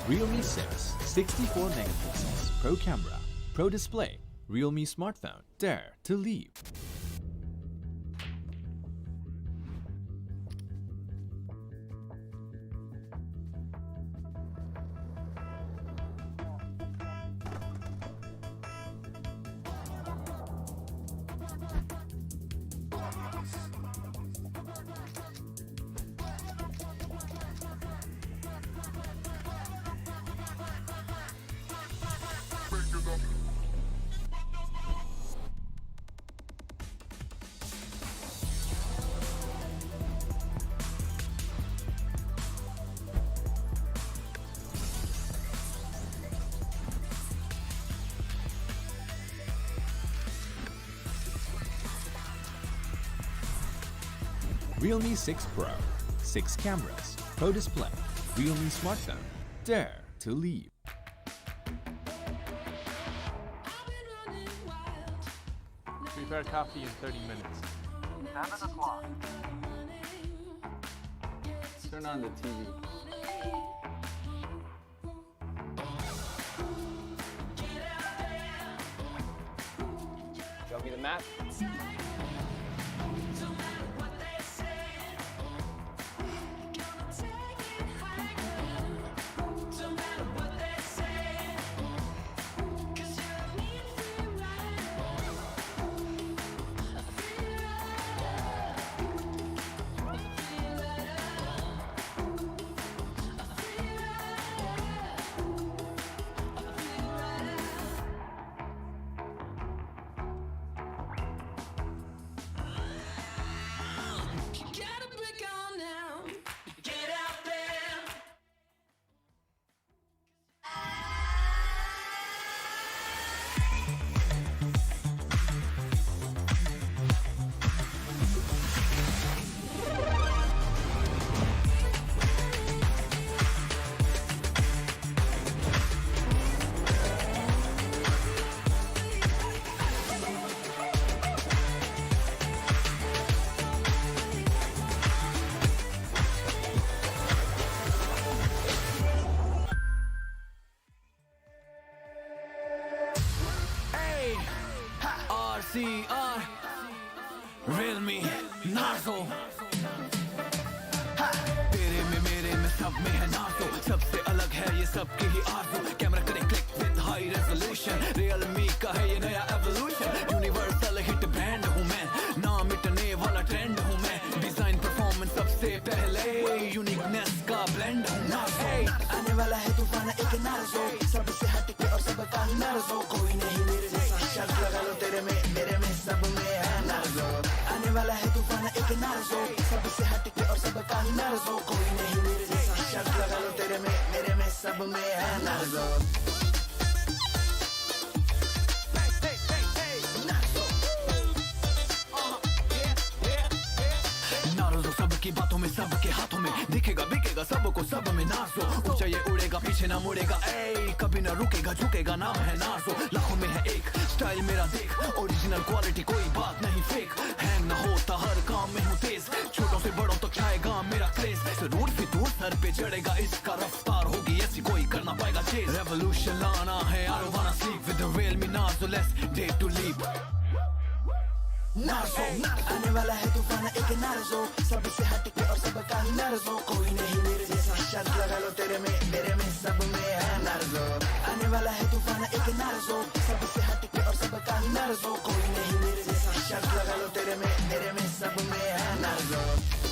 Realme 6 64 megapixels, Pro camera, Pro display, Realme smartphone, dare to leave. Realme 6 Pro, 6 cameras, Pro display, Realme smartphone, dare to leave. Prepare coffee in 30 minutes. 7 o'clock. Turn on the TV. Show me the map. RCR Realme Narzo तेरे में मेरे में सब में है Narzo सबसे अलग है ये सबकी ही आरज़ू कैमरा करे click with high resolution Realme का है ये नया एवोल्यूशन यूनिवर्सल हिट ब्रांड हूँ मैं ना मिटने वाला ट्रेंड हूँ मैं डिजाइन परफॉर्मेंस सबसे पहले यूनिकनेस का ब्लेंड हूँ नार्जो आने वाला है तूफान एक नार्जो सबसे हटके और सबका नार्जो कोई नहीं मेरे जैसा शर्त लगा लो तेरे में मेरे में सब में है नार्जो आने वाला है तूफान एक नार्जो सबसे हटके और सबका नार्जो कोई नहीं मेरे जैसा शर्त लगा लो तेरे में मेरे में सब में है नार्जो सबकी बातों में सबके हाथों में दिखेगा बिकेगा सबको सब में नार्जो ऊंचा ये उड़ेगा पीछे ना मुड़ेगा ए कभी ना रुकेगा झुकेगा नाम है नार्जो लाखों में है एक स्टाइल मेरा देख ओरिजिनल क्वालिटी कोई बात नहीं फेक हैंग ना होता हर काम में हूँ तेज छोटों से बड़ों तक जाएगा मेरा क्रेज जरूर फितूर सर पे चढ़ेगा इसका रफ्तार होगी ऐसी कोई कर ना पाएगा चेज रेवोल्यूशन लाना है I don't wanna sleep with the Realme Narzo let's dare to leap Narzo आने वाला है तूफान एक नार्जो सबसे हटके और सबका नार्जो कोई नहीं मेरे जैसा शर्त लगा लो तेरे में मेरे में सब में है नार्जो आने वाला है तूफान एक नार्जो सबसे हटके और सबका नार्जो कोई नहीं मेरे जैसा शर्त लगा लो तेरे में मेरे में सब में है नार्जो कोई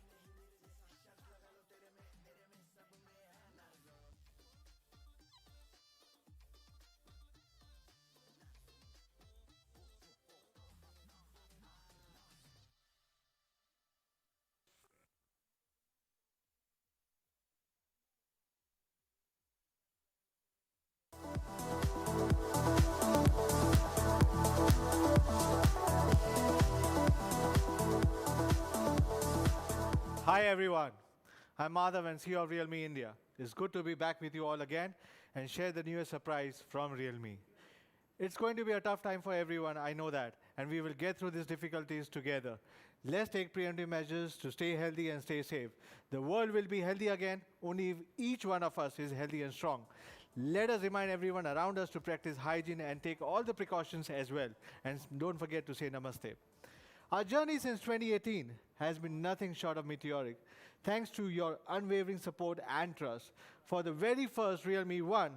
नहीं मेरे जैसा शर्त लगा लो तेरे में मेरे में Hi everyone, I'm Madhav and CEO of Realme India. It's good to be back with you all again and share the newest surprise from Realme. It's going to be a tough time for everyone, I know that, and we will get through these difficulties together. Let's take preemptive measures to stay healthy and stay safe. The world will be healthy again only if each one of us is healthy and strong. Let us remind everyone around us to practice hygiene and take all the precautions as well. And don't forget to say namaste. Our journey since 2018 has been nothing short of meteoric. Thanks to your unwavering support and trust. For the very first Realme 1,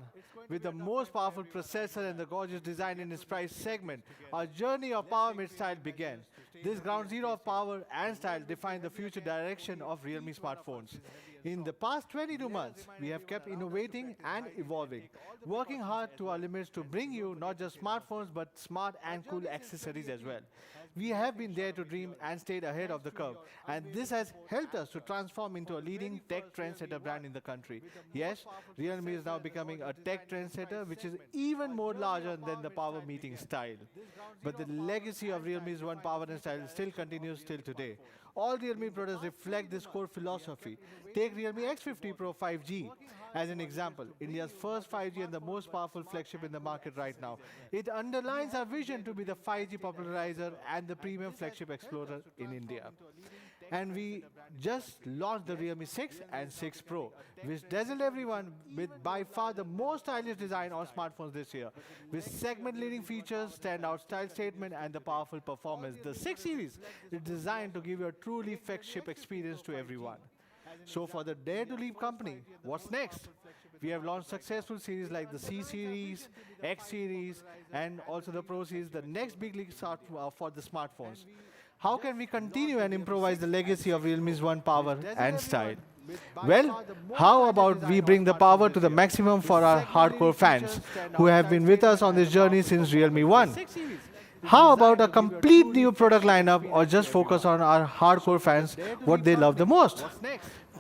with the most powerful processor and the gorgeous design in its price segment, our journey of power mid style began. This ground zero of power and style defined the future direction of Realme smartphones. In the past 22 months, we have kept innovating and evolving, working hard to our limits to bring you not just smartphones but smart and cool accessories as well. We have been there to dream and stayed ahead of the curve, and this has helped us to transform into a leading tech trendsetter brand in the country. Yes, Realme is now becoming a tech trendsetter which is even more larger than the power meeting style. But the legacy of Realme's one power and style still continues till today. All Realme products reflect this core philosophy. Take Realme X50 Pro 5G as an example, India's first 5G and the most powerful flagship in the market right now. It underlines our vision to be the 5G popularizer and the premium flagship explorer in India. And we just launched the Realme 6 and 6 Pro, which dazzled everyone with by far the most stylish design on smartphones this year. With segment-leading features, standout style statement, and the powerful performance, the 6 series is designed to give you a truly flagship experience to everyone. So for the Dare to Leap company, what's next? We have launched successful series like the C series, X series, and also the Pro series, the next big league start for the smartphones. How can we continue and improvise the legacy of Realme's one power and style? Well, how about we bring the power to the maximum for our hardcore fans who have been with us on this journey since Realme 1? How about a complete new product lineup or just focus on our hardcore fans, what they love the most?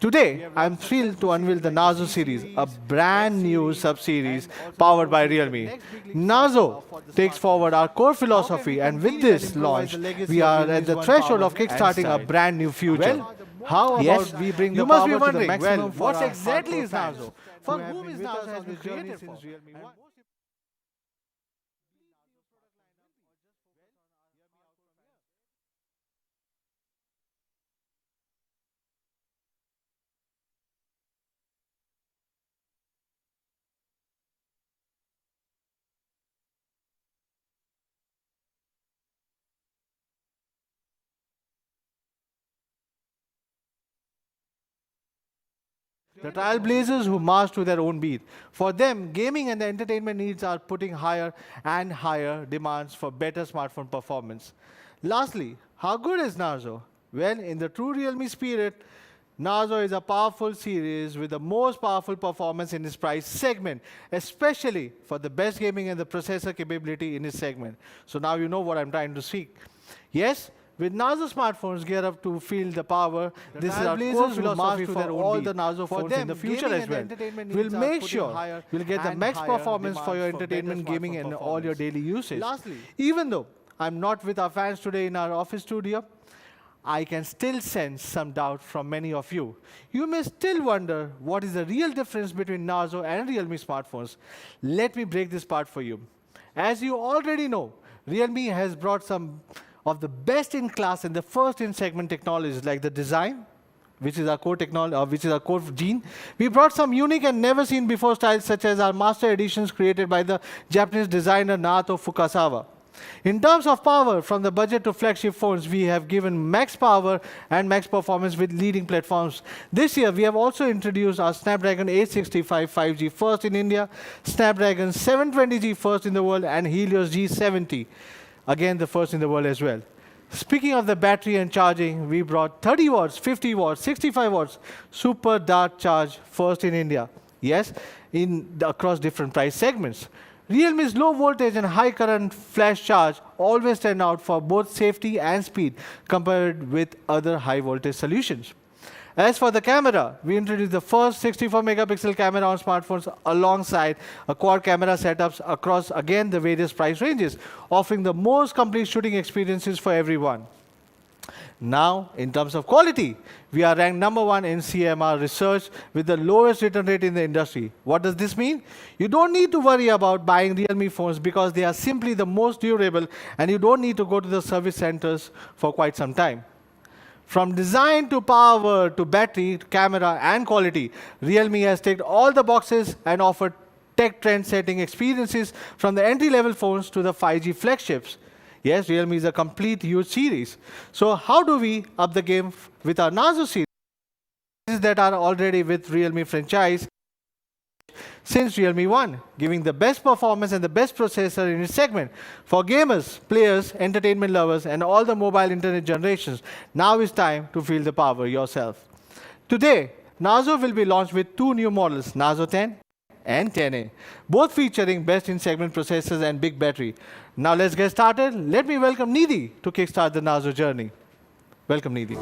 Today, I'm thrilled to unveil the Narzo series, a brand new sub-series powered by Realme. Narzo takes forward our core philosophy, and with this launch, we are at the threshold of kickstarting a brand new future. Well, how about we bring the power to the maximum for what our exactly hardcore is fans Narzo? who For have whom been is with us Narzo on has been this journey created since for? Realme 1? The trailblazers who march to their own beat. For them, gaming and the entertainment needs are putting higher and higher demands for better smartphone performance. Lastly, how good is Narzo? Well, in the true Realme spirit, Narzo is a powerful series with the most powerful performance in its price segment, especially for the best gaming and the processor capability in its segment. So now you know what I'm trying to seek. Yes, with Narzo smartphones gear up to feel the power, this is our core philosophy for all the Narzo phones in the future as well. We'll make sure you'll get the max performance for your entertainment, gaming, and all your daily usage. Even though I'm not with our fans today in our office studio, I can still sense some doubt from many of you. You may still wonder what is the real difference between Narzo and Realme smartphones. Let me break this part for you. As you already know, Realme has brought some of the best in class and the first in segment technologies like the design, which is our core technology, which is our core gene. We brought some unique and never seen before styles such as our master editions created by the Japanese designer Naoto Fukasawa. In terms of power, from the budget to flagship phones, we have given max power and max performance with leading platforms. This year, we have also introduced our Snapdragon 865 5G first in India, Snapdragon 720G first in the world, and Helios G70. Again, the first in the world as well. Speaking of the battery and charging, we brought 30 watts, 50 watts, 65 watts super dart charge first in India. Yes, across different price segments. Realme's low voltage and high current flash charge always stand out for both safety and speed compared with other high voltage solutions. As for the camera, we introduced the first 64 megapixel camera on smartphones alongside a quad camera setups across, again, the various price ranges, offering the most complete shooting experiences for everyone. Now, in terms of quality, we are ranked #1 in CMR research with the lowest return rate in the industry. What does this mean? You don't need to worry about buying Realme phones because they are simply the most durable and you don't need to go to the service centers for quite some time. From design to power to battery, to camera and quality, Realme has ticked all the boxes and offered tech trend-setting experiences from the entry-level phones to the 5G flagships. Yes, Realme is a complete huge series. So how do we up the game with our Narzo series that are already with Realme franchise since Realme 1, giving the best performance and the best processor in its segment for gamers, players, entertainment lovers, and all the mobile internet generations. Now is time to feel the power yourself. Today, Narzo will be launched with 2 new models, Narzo 10 and 10A, both featuring best-in-segment processors and big battery. Now let's get started. Let me welcome Nidhi to kickstart the Narzo journey. Welcome, Nidhi.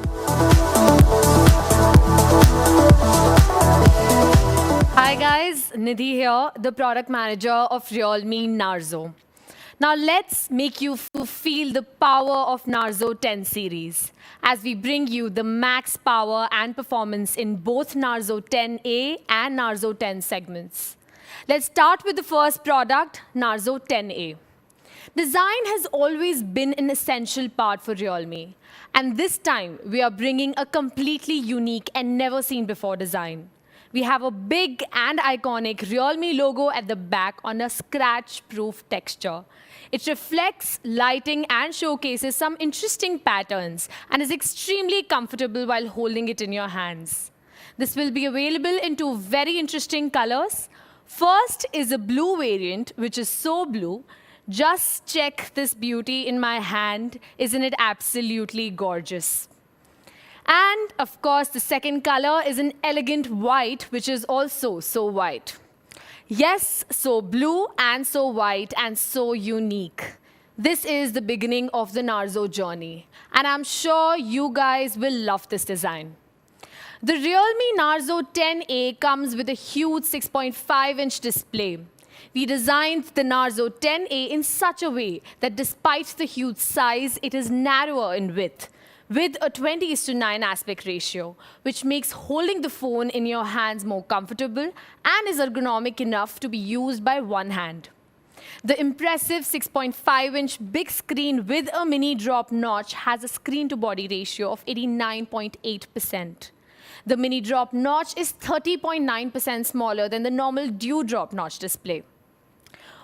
Hi guys, Nidhi here, the product manager of Realme Narzo. Now let's make you feel the power of Narzo 10 series as we bring you the max power and performance in both Narzo 10A and Narzo 10 segments. Let's start with the first product, Narzo 10A. Design has always been an essential part for Realme, and this time we are bringing a completely unique and never seen before design. We have a big and iconic Realme logo at the back on a scratch-proof texture. It reflects lighting and showcases some interesting patterns and is extremely comfortable while holding it in your hands. This will be available in 2 very interesting colors. First is a blue variant, which is so blue. Just check this beauty in my hand. Isn't it absolutely gorgeous? And of course, the second color is an elegant white, which is also so white. Yes, so blue and so white and so unique. This is the beginning of the Narzo journey, and I'm sure you guys will love this design. The Realme Narzo 10A comes with a huge 6.5-inch display. We designed the Narzo 10A in such a way that despite the huge size, it is narrower in width, with a 20:9 aspect ratio, which makes holding the phone in your hands more comfortable and is ergonomic enough to be used by one hand. The impressive 6.5-inch big screen with a mini drop notch has a screen-to-body ratio of 89.8%. The mini drop notch is 30.9% smaller than the normal dewdrop notch display.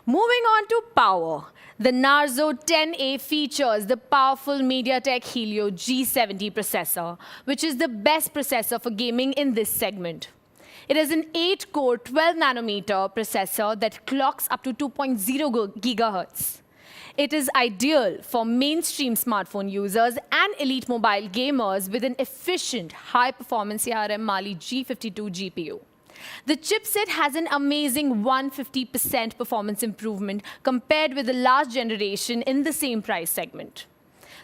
Moving on to power, the Narzo 10A features the powerful MediaTek Helio G70 processor, which is the best processor for gaming in this segment. It is an 8-core 12-nanometer processor that clocks up to 2.0 gigahertz. It is ideal for mainstream smartphone users and elite mobile gamers with an efficient, high-performance ARM Mali G52 GPU. The chipset has an amazing 150% performance improvement compared with the last generation in the same price segment.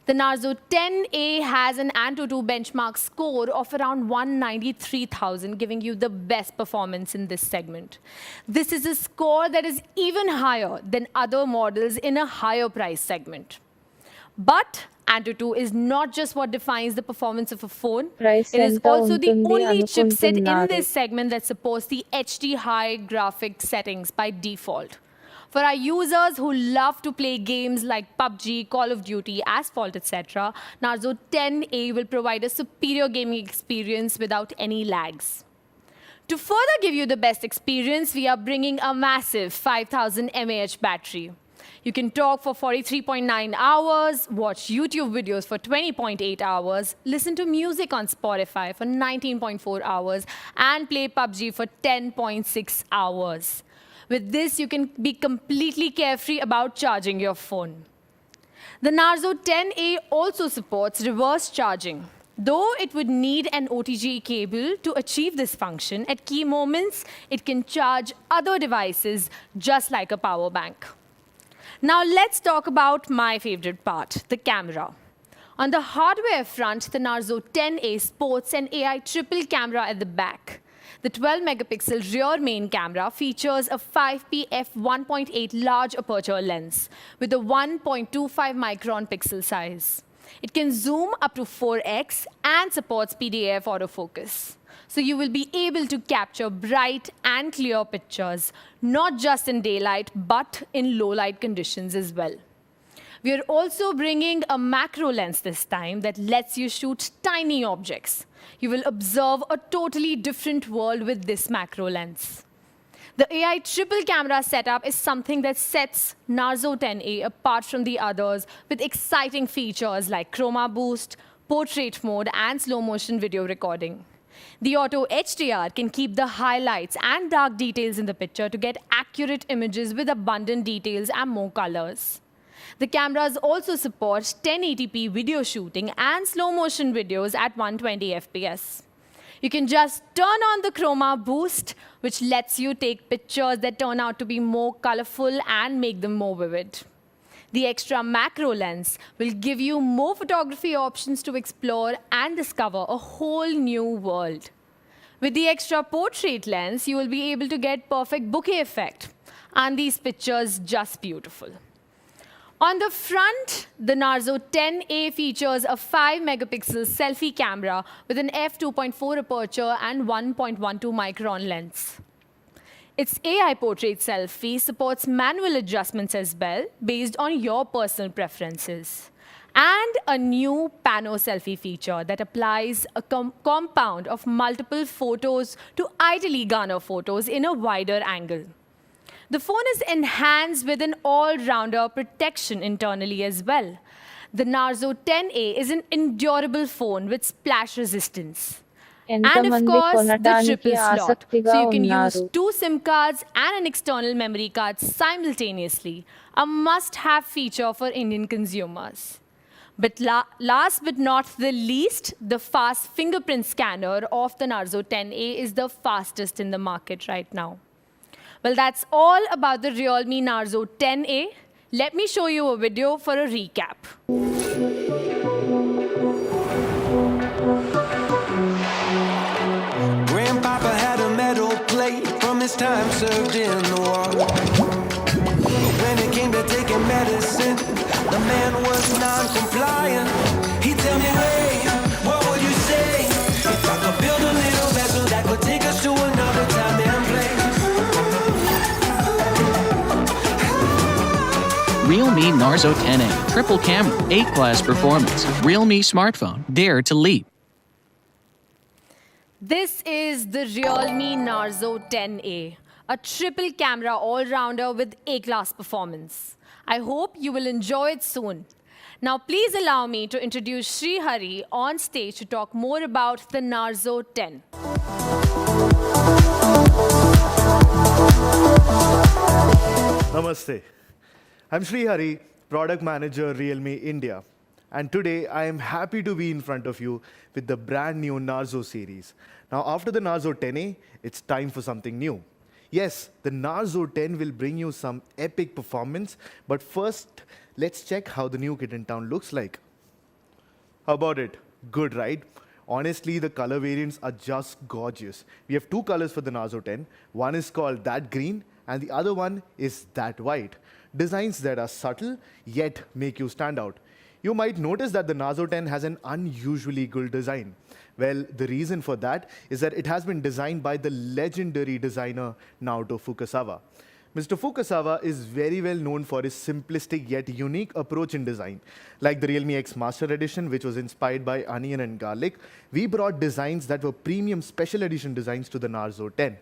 The Narzo 10A has an Antutu benchmark score of around 193,000, giving you the best performance in this segment. This is a score that is even higher than other models in a higher price segment. But Antutu is not just what defines the performance of a phone. Price It is ఎంత also the ఉంటుంది only chipset in అనుకుంటున్నారు? this segment that supports the HD high graphic settings by default. For our users who love to play games like PUBG, Call of Duty, Asphalt, etc., Narzo 10A will provide a superior gaming experience without any lags. To further give you the best experience, we are bringing a massive 5000 mAh battery. You can talk for 43.9 hours, watch YouTube videos for 20.8 hours, listen to music on Spotify for 19.4 hours, and play PUBG for 10.6 hours. With this, you can be completely carefree about charging your phone. The Narzo 10A also supports reverse charging. Though it would need an OTG cable to achieve this function, at key moments, it can charge other devices just like a power bank. Now let's talk about my favorite part, the camera. On the hardware front, the Narzo 10A sports an AI triple camera at the back. The 12-megapixel rear main camera features a 5p f1.8 large aperture lens with a 1.25 micron pixel size. It can zoom up to 4x and supports PDAF autofocus. So you will be able to capture bright and clear pictures, not just in daylight, but in low light conditions as well. We are also bringing a macro lens this time that lets you shoot tiny objects. You will observe a totally different world with this macro lens. The AI triple camera setup is something that sets Narzo 10A apart from the others with exciting features like chroma boost, portrait mode, and slow motion video recording. The auto HDR can keep the highlights and dark details in the picture to get accurate images with abundant details and more colors. The cameras also support 1080p video shooting and slow motion videos at 120 FPS. You can just turn on the chroma boost, which lets you take pictures that turn out to be more colorful and make them more vivid. The extra macro lens will give you more photography options to explore and discover a whole new world. With the extra portrait lens, you will be able to get perfect bokeh effect, and these pictures just beautiful. On the front, the Narzo 10A features a 5-megapixel selfie camera with an f2.4 aperture and 1.12 micron lens. Its AI portrait selfie supports manual adjustments as well, based on your personal preferences. And a new pano selfie feature that applies a compound of multiple photos to ideally garner photos in a wider angle. The phone is enhanced with an all-rounder protection internally as well. The Narzo 10A is an endurable phone with splash resistance. And of ఎంతమంది course, the కొనడానికి triple slot. ఆసక్తిగా So you can use ఉన్నారు 2 SIM cards and an external memory card simultaneously. A must-have feature for Indian consumers. But last but not the least, the fast fingerprint scanner of the Narzo 10A is the fastest in the market right now. Well, that's all about the Realme Narzo 10A. Let me show you a video for a recap. Grandpapa had a metal plate from his time served in the war. But when it came to taking medicine, the man was non-compliant. He'd tell me, hey, what would you say if I could build a little vessel that could take us to another time and place? Realme Narzo 10A, triple camera, 8-class performance. Realme smartphone, dare to leap. This is the Realme Narzo 10A, a triple camera all-rounder with A-class performance. I hope you will enjoy it soon. Now, please allow me to introduce Sri Hari on stage to talk more about the Narzo 10. Namaste. I'm Sri Hari, Product Manager, Realme India. And today, I am happy to be in front of you with the brand new Narzo series. Now, after the Narzo 10A, it's time for something new. Yes, the Narzo 10 will bring you some epic performance, but first, let's check how the new kid in town looks like. How about it? Good, right? Honestly, the color variants are just gorgeous. We have 2 colors for the Narzo 10. One is called that green, and the other one is that white. Designs that are subtle, yet make you stand out. You might notice that the Narzo 10 has an unusually good design. Well, the reason for that is that it has been designed by the legendary designer Naoto Fukasawa. Mr. Fukasawa is very well known for his simplistic yet unique approach in design. Like the Realme X Master Edition, which was inspired by onion and garlic, we brought designs that were premium special edition designs to the Narzo 10.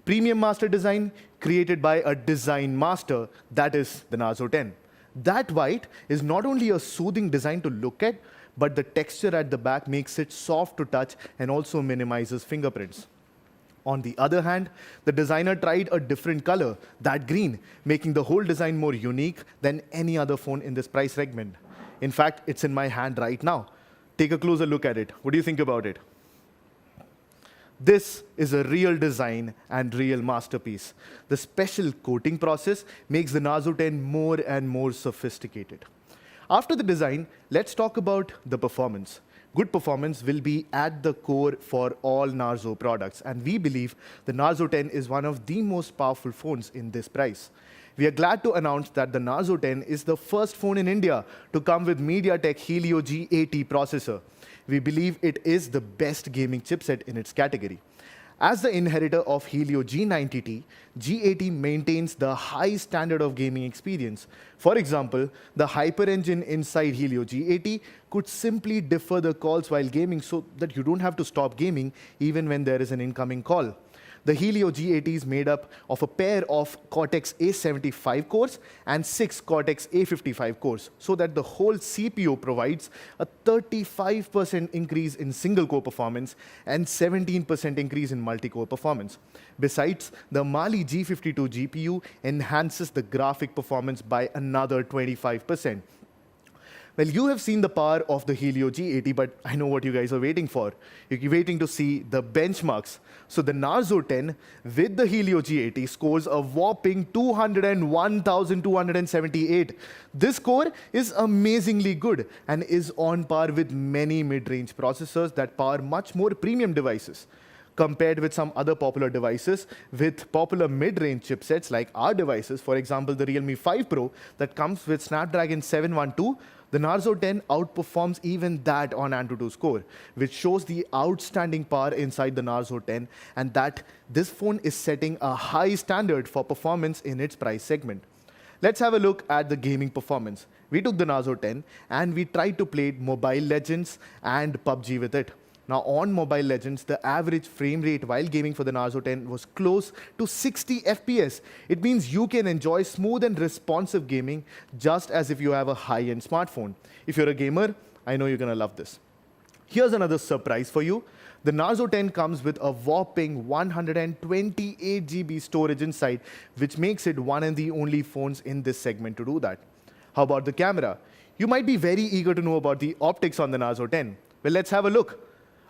Premium master design created by a design master, that is the Narzo 10. That white is not only a soothing design to look at, but the texture at the back makes it soft to touch and also minimizes fingerprints. On the other hand, the designer tried a different color, that green, making the whole design more unique than any other phone in this price segment. In fact, it's in my hand right now. Take a closer look at it. What do you think about it? This is a real design and real masterpiece. The special coating process makes the Narzo 10 more and more sophisticated. After the design, let's talk about the performance. Good performance will be at the core for all Narzo products, and we believe the Narzo 10 is one of the most powerful phones in this price. We are glad to announce that the Narzo 10 is the first phone in India to come with MediaTek Helio G80 processor. We believe it is the best gaming chipset in its category. As the inheritor of Helio G90T, G80 maintains the high standard of gaming experience. For example, the Hyper Engine inside Helio G80 could simply defer the calls while gaming so that you don't have to stop gaming even when there is an incoming call. The Helio G80 is made up of a pair of Cortex A75 cores and 6 Cortex A55 cores, so that the whole CPU provides a 35% increase in single-core performance and 17% increase in multi-core performance. Besides, the Mali G52 GPU enhances the graphic performance by another 25%. Well, you have seen the power of the Helio G80, but I know what you guys are waiting for. You're waiting to see the benchmarks. So the Narzo 10 with the Helio G80 scores a whopping 201,278. This score is amazingly good and is on par with many mid-range processors that power much more premium devices. Compared with some other popular devices with popular mid-range chipsets like our devices, for example, the Realme 5 Pro that comes with Snapdragon 712, the Narzo 10 outperforms even that on AnTuTu score, which shows the outstanding power inside the Narzo 10 and that this phone is setting a high standard for performance in its price segment. Let's have a look at the gaming performance. We took the Narzo 10 and we tried to play Mobile Legends and PUBG with it. Now, on Mobile Legends, the average frame rate while gaming for the Narzo 10 was close to 60 FPS. It means you can enjoy smooth and responsive gaming just as if you have a high-end smartphone. If you're a gamer, I know you're going to love this. Here's another surprise for you. The Narzo 10 comes with a whopping 128 GB storage inside, which makes it one of the only phones in this segment to do that. How about the camera? You might be very eager to know about the optics on the Narzo 10. Well, let's have a look.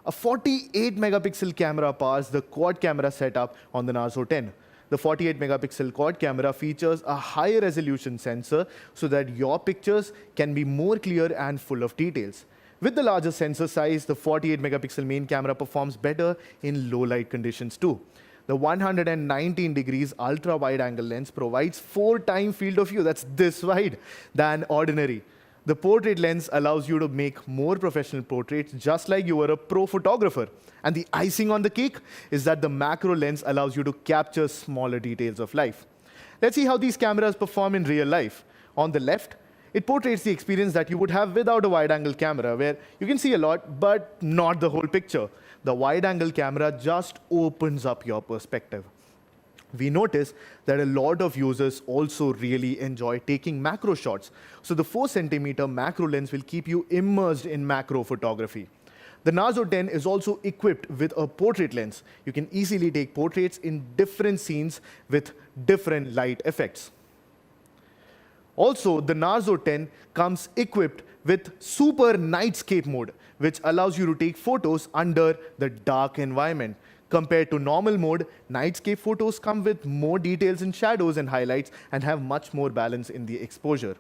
A 48-megapixel camera powers the quad camera setup on the Narzo 10. The 48-megapixel quad camera features a higher resolution sensor so that your pictures can be more clear and full of details. With the larger sensor size, the 48-megapixel main camera performs better in low-light conditions too. The 119 degrees ultra-wide-angle lens provides 4 times field of view, that's this wide, than ordinary. The portrait lens allows you to make more professional portraits just like you were a pro photographer. And the icing on the cake is that the macro lens allows you to capture smaller details of life. Let's see how these cameras perform in real life. On the left, it portrays the experience that you would have without a wide-angle camera, where you can see a lot, but not the whole picture. The wide-angle camera just opens up your perspective. We notice that a lot of users also really enjoy taking macro shots. So the 4cm macro lens will keep you immersed in macro photography. The Narzo 10 is also equipped with a portrait lens. You can easily take portraits in different scenes with different light effects. Also, the Narzo 10 comes equipped with Super Nightscape mode, which allows you to take photos under the dark environment. Compared to normal mode, Nightscape photos come with more details in shadows and highlights and have much more balance in the exposure.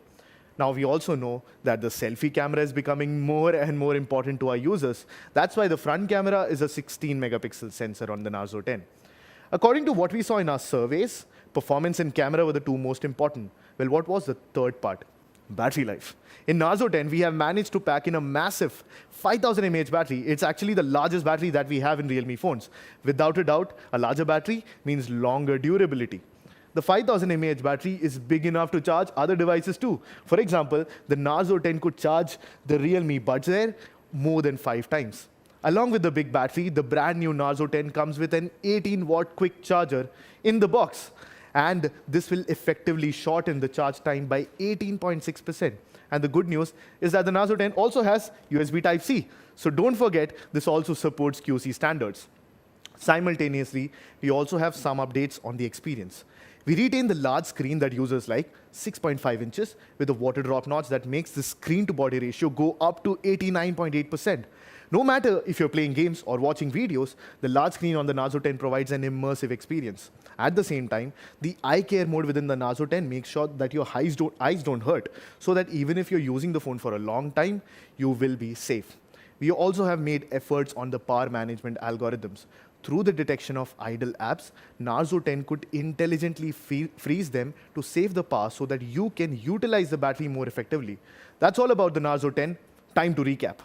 Now, we also know that the selfie camera is becoming more and more important to our users. That's why the front camera is a 16-megapixel sensor on the Narzo 10. According to what we saw in our surveys, performance and camera were the two most important. Well, what was the third part? Battery life. In Narzo 10, we have managed to pack in a massive 5000 mAh battery. It's actually the largest battery that we have in Realme phones. Without a doubt, a larger battery means longer durability. The 5000 mAh battery is big enough to charge other devices too. For example, the Narzo 10 could charge the Realme Buds Air more than 5 times. Along with the big battery, the brand new Narzo 10 comes with an 18-watt quick charger in the box. And this will effectively shorten the charge time by 18.6%. And the good news is that the Narzo 10 also has USB Type-C. So don't forget, this also supports QC standards. Simultaneously, we also have some updates on the experience. We retain the large screen that users like, 6.5 inches, with a water drop notch that makes the screen-to-body ratio go up to 89.8%. No matter if you're playing games or watching videos, the large screen on the Narzo 10 provides an immersive experience. At the same time, the eye care mode within the Narzo 10 makes sure that your eyes don't hurt, so that even if you're using the phone for a long time, you will be safe. We also have made efforts on the power management algorithms. Through the detection of idle apps, Narzo 10 could intelligently freeze them to save the power so that you can utilize the battery more effectively. That's all about the Narzo 10. Time to recap.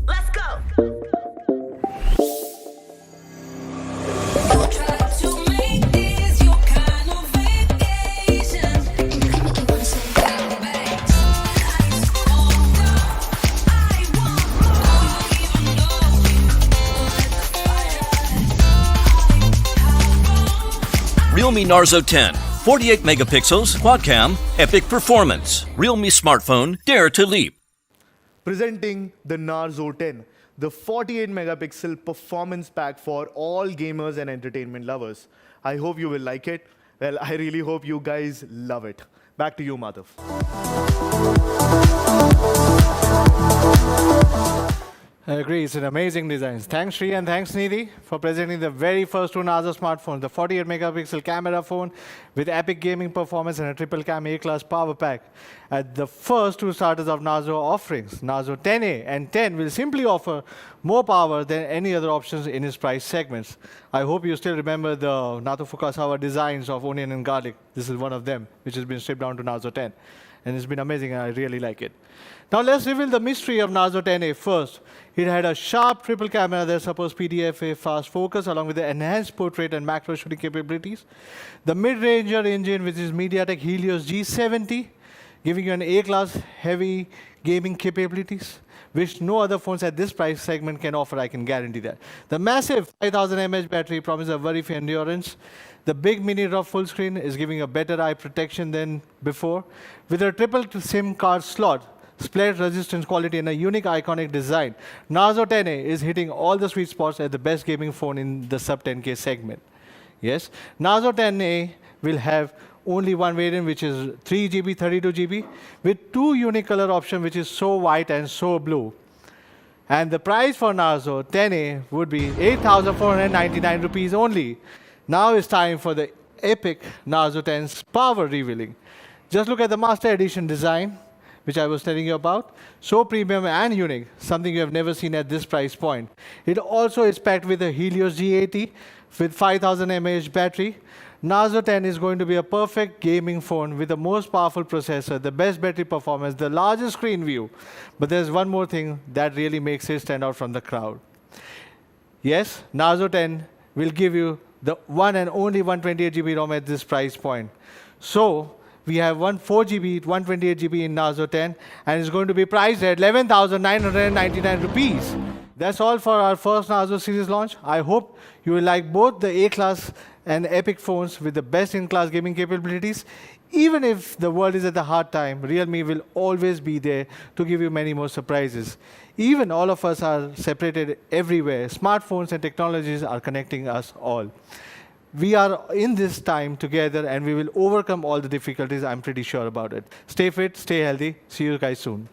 Let's go. Realme Narzo 10, 48 megapixels, quad cam, epic performance. Realme smartphone, dare to leap. Presenting the Narzo 10, the 48 megapixel performance pack for all gamers and entertainment lovers. I hope you will like it. Well, I really hope you guys love it. Back to you, Madhav. I agree, it's an amazing design. Thanks, Sri, and thanks, Nidhi, for presenting the very first two Narzo smartphones, the 48 megapixel camera phone with epic gaming performance and a triple cam A-class power pack. At the first two starters of Narzo offerings, Narzo 10A and 10 will simply offer more power than any other options in its price segments. I hope you still remember the Nato Fukasawa designs of onion and garlic. This is one of them, which has been stripped down to Narzo 10. And it's been amazing, and I really like it. Now let's reveal the mystery of Narzo 10A first. It had a sharp triple camera that supports PDFA fast focus along with the enhanced portrait and macro shooting capabilities. The mid-ranger engine, which is MediaTek Helios G70, giving you an A-class heavy gaming capabilities, which no other phones at this price segment can offer, I can guarantee that. The massive 5000 mAh battery promises a very fair endurance. The big mini rough full screen is giving a better eye protection than before. With a triple SIM card slot, split resistance quality, and a unique iconic design, Narzo 10A is hitting all the sweet spots as the best gaming phone in the sub 10K segment. Yes, Narzo 10A will have only one variant, which is 3GB, 32GB, with two unique color options, which is so white and so blue. And the price for Narzo 10A would be 8,499 rupees only. Now it's time for the epic Narzo 10's power revealing. Just look at the Master Edition design, which I was telling you about. So premium and unique, something you have never seen at this price point. It also is packed with a Helios G80 with 5000 mAh battery. Narzo 10 is going to be a perfect gaming phone with the most powerful processor, the best battery performance, the largest screen view. But there's one more thing that really makes it stand out from the crowd. Yes, Narzo 10 will give you the one and only 128GB ROM at this price point. So we have 4GB, 128GB in Narzo 10, and it's going to be priced at 11,999 rupees. That's all for our first Narzo series launch. I hope you will like both the A-class and epic phones with the best-in-class gaming capabilities. Even if the world is at a hard time, Realme will always be there to give you many more surprises. Even all of us are separated everywhere. Smartphones and technologies are connecting us all. We are in this time together, and we will overcome all the difficulties. I'm pretty sure about it. Stay fit, stay healthy. See you guys soon.